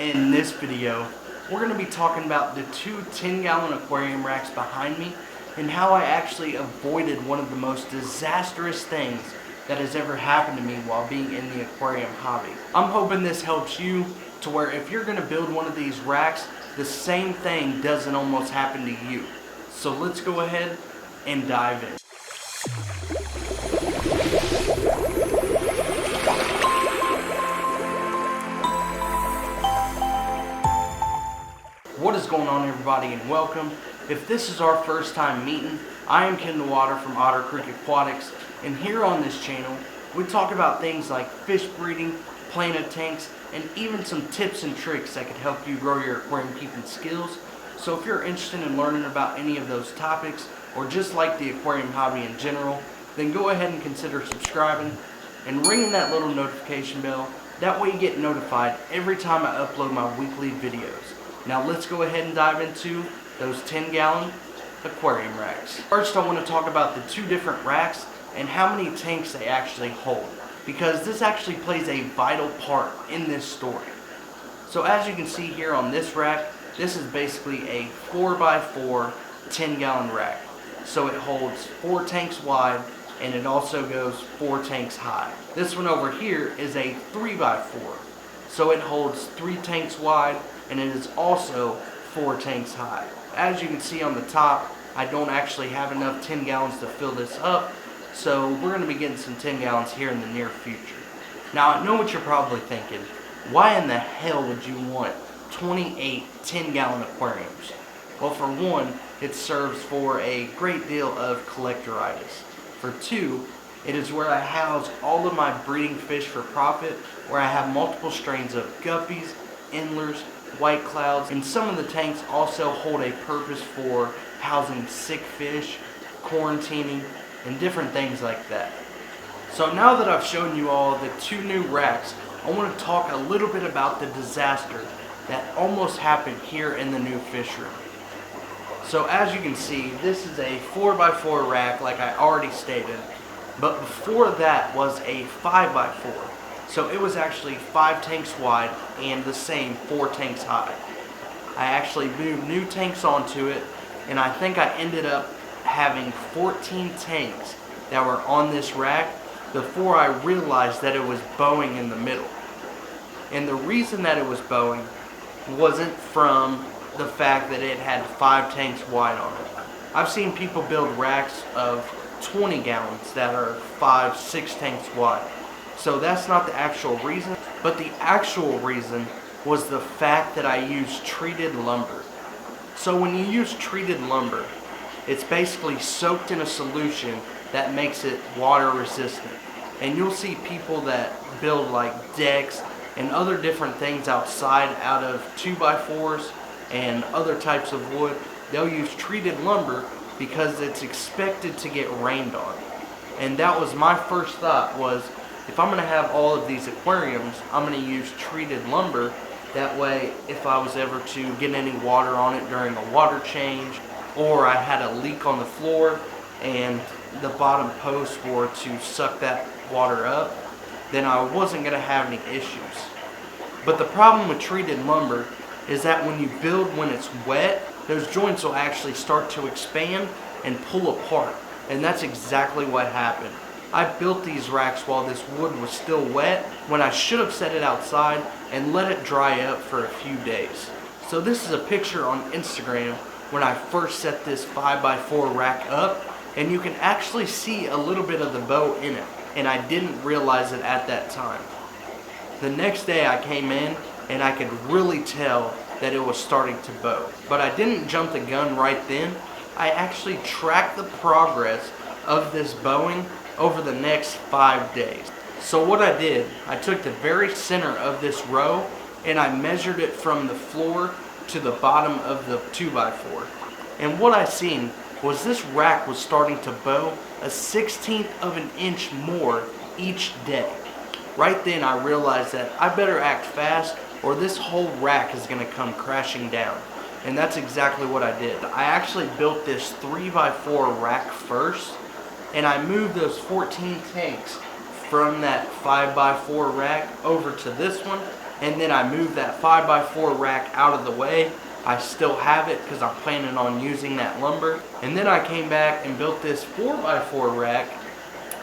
In this video, we're going to be talking about the two 10-gallon aquarium racks behind me and how I actually avoided one of the most disastrous things that has ever happened to me while being in the aquarium hobby. I'm hoping this helps you to where if you're going to build one of these racks, the same thing doesn't almost happen to you. So let's go ahead and dive in. What is going on, everybody, and welcome. If this is our first time meeting, I am Ken the Water from Otter Creek Aquatics, and here on this channel we talk about things like fish breeding, planted tanks, and even some tips and tricks that could help you grow your aquarium keeping skills. So if you're interested in learning about any of those topics or just like the aquarium hobby in general, then go ahead and consider subscribing and ringing that little notification bell. That way you get notified every time I upload my weekly videos. Now let's go ahead and dive into those 10-gallon aquarium racks. First, I want to talk about the two different racks and how many tanks they actually hold, because this actually plays a vital part in this story. So as you can see here on this rack, this is basically a 4x4 10-gallon rack. So it holds 4 tanks wide and it also goes 4 tanks high. This one over here is a 3x4. So it holds 3 tanks wide and it is also 4 tanks high. As you can see on the top, I don't actually have enough 10 gallons to fill this up, so we're going to be getting some 10 gallons here in the near future. Now I know what you're probably thinking, why in the hell would you want 28 10-gallon aquariums? Well, for one, it serves for a great deal of collectoritis. For two, it is where I house all of my breeding fish for profit, where I have multiple strains of Guppies, Endlers, White Clouds, and some of the tanks also hold a purpose for housing sick fish, quarantining, and different things like that. So now that I've shown you all the two new racks, I want to talk a little bit about the disaster that almost happened here in the new fish room. So as you can see, this is a 4x4 rack like I already stated, but before that was a 5x4. So it was actually 5 tanks wide and the same 4 tanks high. I actually moved new tanks onto it, and I think I ended up having 14 tanks that were on this rack before I realized that it was bowing in the middle. And the reason that it was bowing wasn't from the fact that it had 5 tanks wide on it. I've seen people build racks of 20 gallons that are 5-6 tanks wide. So that's not the actual reason, but the actual reason was the fact that I used treated lumber. So when you use treated lumber, it's basically soaked in a solution that makes it water resistant. And you'll see people that build like decks and other different things outside out of 2x4s and other types of wood. They'll use treated lumber because it's expected to get rained on. And that was my first thought, was if I'm going to have all of these aquariums, I'm going to use treated lumber. That way, if I was ever to get any water on it during a water change, or I had a leak on the floor and the bottom posts were to suck that water up, then I wasn't going to have any issues. But the problem with treated lumber is that when you build when it's wet, those joints will actually start to expand and pull apart. And that's exactly what happened. I built these racks while this wood was still wet, when I should have set it outside and let it dry up for a few days. So this is a picture on Instagram when I first set this 5x4 rack up, and you can actually see a little bit of the bow in it, and I didn't realize it at that time. The next day I came in and I could really tell that it was starting to bow. But I didn't jump the gun right then. I actually tracked the progress of this bowing over the next 5 days. So what I did, I took the very center of this row and I measured it from the floor to the bottom of the 2x4. And what I seen was this rack was starting to bow a 1/16 of an inch more each day. Right then I realized that I better act fast or this whole rack is going to come crashing down. And that's exactly what I did. I actually built this 3x4 rack first, and I moved those 14 tanks from that 5x4 rack over to this one, and then I moved that 5x4 rack out of the way. I still have it because I'm planning on using that lumber. And then I came back and built this 4x4 rack.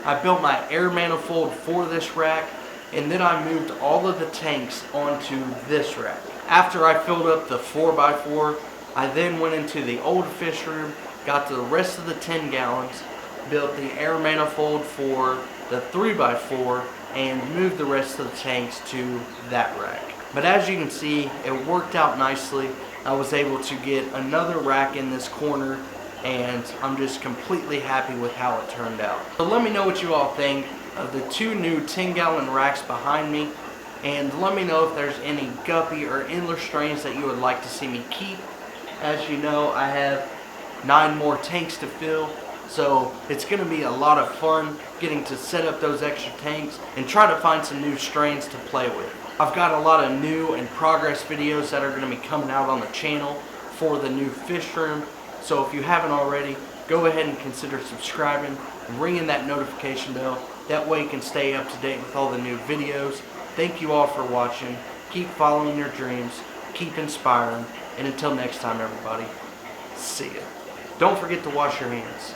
I built my air manifold for this rack, and then I moved all of the tanks onto this rack. After I filled up the 4x4, I then went into the old fish room, got the rest of the 10 gallons, built the air manifold for the 3x4, and moved the rest of the tanks to that rack. But as you can see, it worked out nicely. I was able to get another rack in this corner, and I'm just completely happy with how it turned out. So let me know what you all think of the 2 new 10-gallon racks behind me, and let me know if there's any guppy or endler strains that you would like to see me keep. As you know, I have 9 more tanks to fill, so it's going to be a lot of fun getting to set up those extra tanks and try to find some new strains to play with. I've got a lot of new and progress videos that are going to be coming out on the channel for the new fish room, so if you haven't already, go ahead and consider subscribing and ringing that notification bell. That way you can stay up to date with all the new videos. Thank you all for watching. Keep following your dreams. Keep inspiring. And until next time, everybody, see ya. Don't forget to wash your hands.